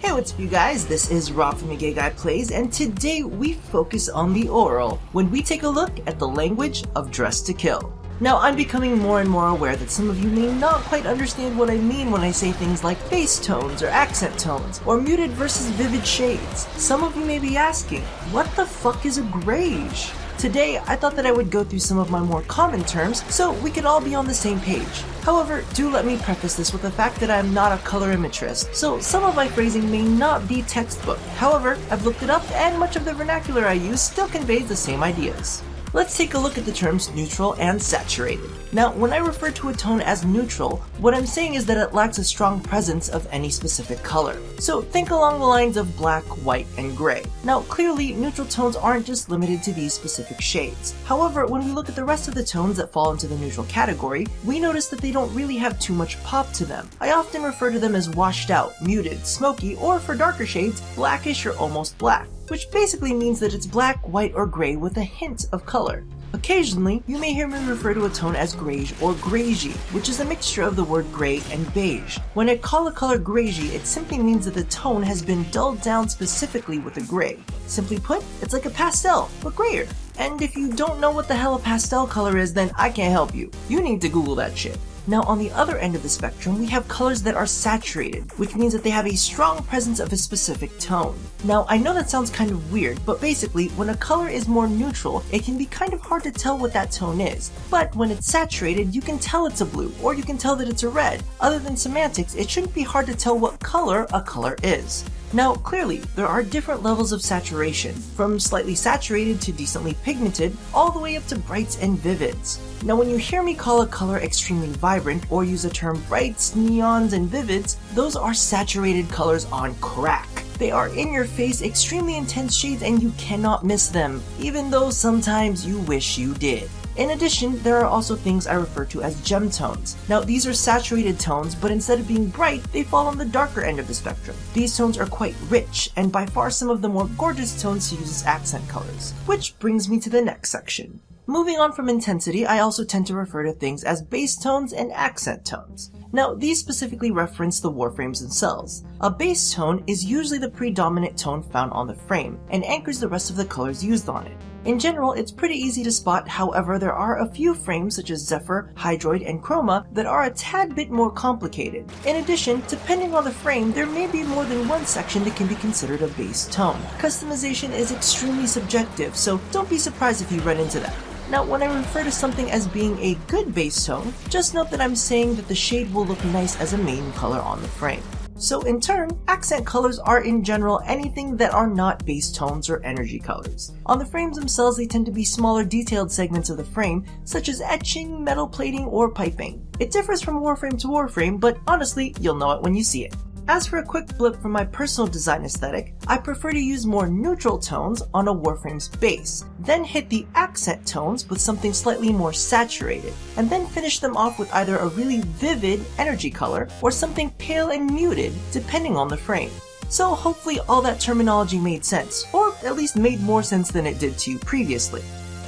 Hey, what's up you guys? This is Rob from Gay Guy Plays, and today we focus on the oral when we take a look at the language of Dressed to Kill. Now, I'm becoming more and more aware that some of you may not quite understand what I mean when I say things like bass tones or accent tones, or muted versus vivid shades. Some of you may be asking, what the fuck is a grayish? Today, I thought that I would go through some of my more common terms so we could all be on the same page. However, do let me preface this with the fact that I am not a color imagerist, so some of my phrasing may not be textbook. However, I've looked it up and much of the vernacular I use still conveys the same ideas. Let's take a look at the terms neutral and saturated. Now, when I refer to a tone as neutral, what I'm saying is that it lacks a strong presence of any specific color. So think along the lines of black, white, and gray. Now, clearly, neutral tones aren't just limited to these specific shades. However, when we look at the rest of the tones that fall into the neutral category, we notice that they don't really have too much pop to them. I often refer to them as washed out, muted, smoky, or for darker shades, blackish or almost black, which basically means that it's black, white, or gray with a hint of color. Occasionally, you may hear me refer to a tone as greige or greigey, which is a mixture of the word gray and beige. When I call a color greigey, it simply means that the tone has been dulled down specifically with a gray. Simply put, it's like a pastel, but grayer. And if you don't know what the hell a pastel color is, then I can't help you. You need to Google that shit. Now, on the other end of the spectrum, we have colors that are saturated, which means that they have a strong presence of a specific tone. Now, I know that sounds kind of weird, but basically, when a color is more neutral, it can be kind of hard to tell what that tone is. But when it's saturated, you can tell it's a blue, or you can tell that it's a red. Other than semantics, it shouldn't be hard to tell what color a color is. Now, clearly, there are different levels of saturation, from slightly saturated to decently pigmented, all the way up to brights and vivids. Now, when you hear me call a color extremely vibrant, or use the term brights, neons, and vivids, those are saturated colors on crack. They are in-your-face, extremely intense shades and you cannot miss them, even though sometimes you wish you did. In addition, there are also things I refer to as gem tones. Now, these are saturated tones, but instead of being bright, they fall on the darker end of the spectrum. These tones are quite rich, and by far some of the more gorgeous tones to use as accent colors. Which brings me to the next section. Moving on from intensity, I also tend to refer to things as bass tones and accent tones. Now, these specifically reference the Warframes themselves. A bass tone is usually the predominant tone found on the frame, and anchors the rest of the colors used on it. In general, it's pretty easy to spot, however, there are a few frames such as Zephyr, Hydroid, and Chroma that are a tad bit more complicated. In addition, depending on the frame, there may be more than one section that can be considered a bass tone. Customization is extremely subjective, so don't be surprised if you run into that. Now, when I refer to something as being a good bass tone, just note that I'm saying that the shade will look nice as a main color on the frame. So in turn, accent colors are in general anything that are not bass tones or energy colors. On the frames themselves, they tend to be smaller detailed segments of the frame, such as etching, metal plating, or piping. It differs from Warframe to Warframe, but honestly, you'll know it when you see it. As for a quick blip from my personal design aesthetic, I prefer to use more neutral tones on a Warframe's base, then hit the accent tones with something slightly more saturated, and then finish them off with either a really vivid energy color or something pale and muted depending on the frame. So hopefully all that terminology made sense, or at least made more sense than it did to you previously.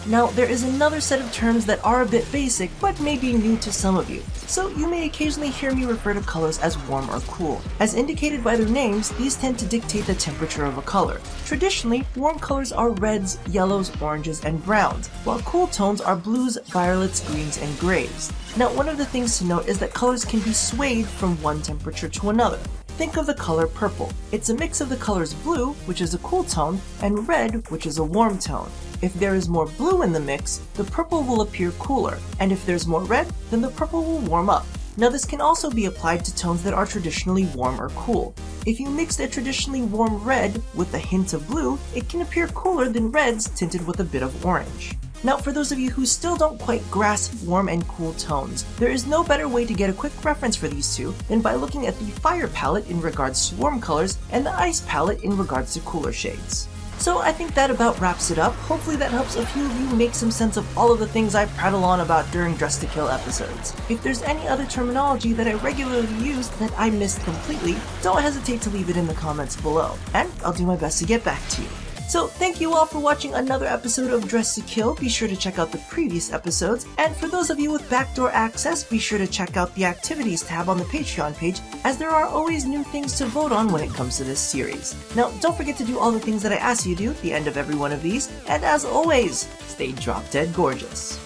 Now, there is another set of terms that are a bit basic, but may be new to some of you. So you may occasionally hear me refer to colors as warm or cool. As indicated by their names, these tend to dictate the temperature of a color. Traditionally, warm colors are reds, yellows, oranges, and browns, while cool tones are blues, violets, greens, and grays. Now, one of the things to note is that colors can be swayed from one temperature to another. Think of the color purple. It's a mix of the colors blue, which is a cool tone, and red, which is a warm tone. If there is more blue in the mix, the purple will appear cooler, and if there's more red, then the purple will warm up. Now, this can also be applied to tones that are traditionally warm or cool. If you mix a traditionally warm red with a hint of blue, it can appear cooler than reds tinted with a bit of orange. Now, for those of you who still don't quite grasp warm and cool tones, there is no better way to get a quick reference for these two than by looking at the fire palette in regards to warm colors and the ice palette in regards to cooler shades. So I think that about wraps it up. Hopefully that helps a few of you make some sense of all of the things I prattle on about during Dressed to Kill episodes. If there's any other terminology that I regularly use that I missed completely, don't hesitate to leave it in the comments below, and I'll do my best to get back to you. So thank you all for watching another episode of Dress to Kill. Be sure to check out the previous episodes. And for those of you with backdoor access, be sure to check out the activities tab on the Patreon page, as there are always new things to vote on when it comes to this series. Now, don't forget to do all the things that I ask you to do at the end of every one of these. And as always, stay drop dead gorgeous.